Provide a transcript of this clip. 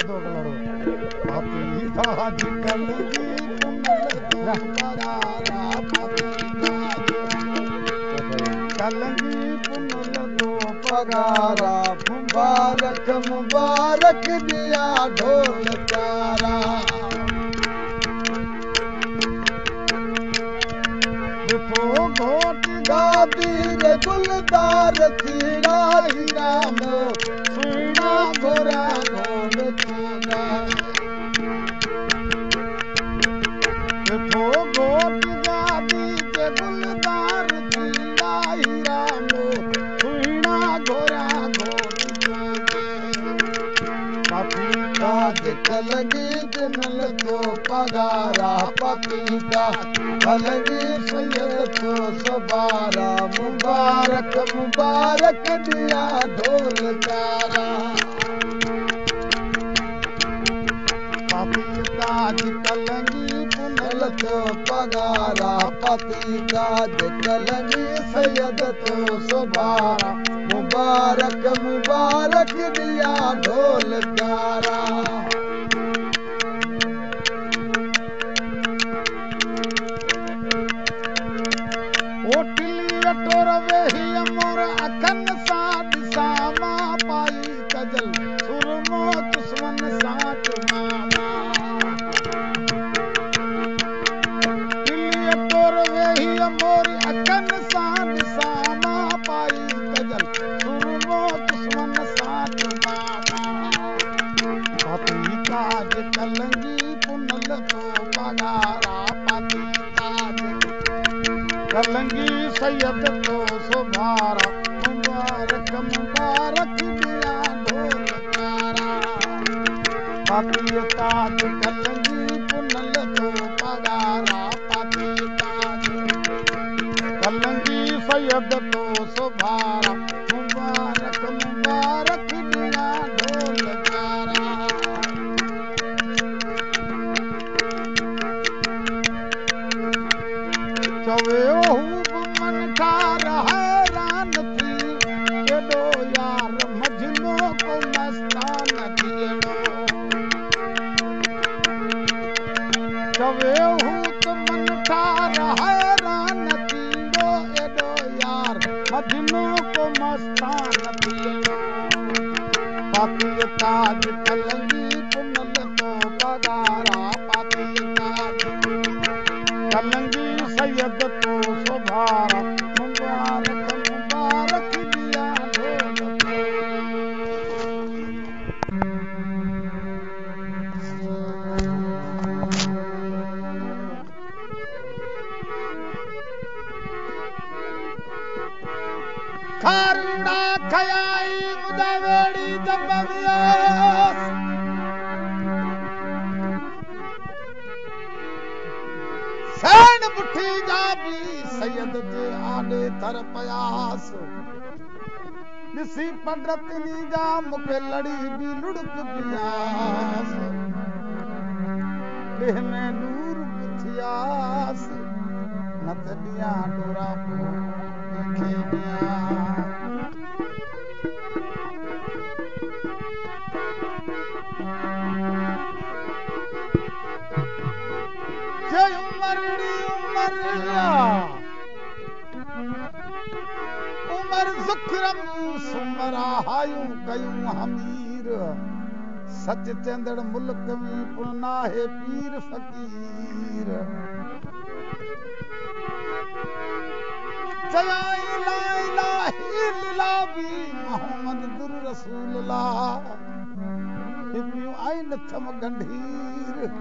दो कलड़ो पापी ताज कलगी पुनल तो पगारा कलगी पुनल तो पगारा मुबारक मुबारक दिया ढोल तारा तो घोट गादी रे गुलदार थीरा हीरा मो सुना गोरा गोल थीरा तो घोट गादी रे गुलदार थीरा हीरा मो सुना गोरा गोल पापी ताज कलगी दिनल तो पगारा पापी ताज कलगी सैयद तो सबारा मुबारक मुबारक दिया ढोल तारा पापी ताज कलगी पुनल तो पगारा पापी ताज कलगी सैयद तो सबारा मुबारक मुबारक दिया ढोल तारा टोर वेही मोर अखन साथ सामा पाई कजल सुरमो दुश्मन साथ मामा टोर वेही मोर अखन साथ सामा पाई कजल सुरमो दुश्मन साथ मामा पापी ताज कलगी पुनल तो पगारा पापी ताज कलंगी सैयद तो सुभारा मुबारक मुबारक दिया ढोल तारा पापी ताज कलंगी पुनल तो पगारा पापी ताज कलंगी सैयद तो सुभारा मुबारक मुबारक दिया ढोल तारा चवे मन ठार हैरान थी केॾो यार मजनू को मस्तान थियणो चवे मन ठार हैरान थींदो एॾो यार मजनू को मस्तान थियणो पापी ताज कलगी पुनल तो पगारा पापी ताज कलंगी सैयद तो सुभारा मुबारक मुबारक दिया ढोल खारुड़ा खयाई मुदावेड़ी दबवियास सैन मुठी जा भी सैयद जे आडे थर पयास ॾिसी पंडतनी जा मूंखे लड़ी बि लुड़क पियास देह में नूर थियास न त ॾियां डोरा पोइ उमर ज़ुखरम सुमरा हायूं कयूं हमीर सच चंदड़ मुल्क में पुनाहे पीर फकीर चयाई ला इलाहा इल्लल्लाह भी मोहम्मद रसूलुल्लाह हिबियूं आइन थम गंढीर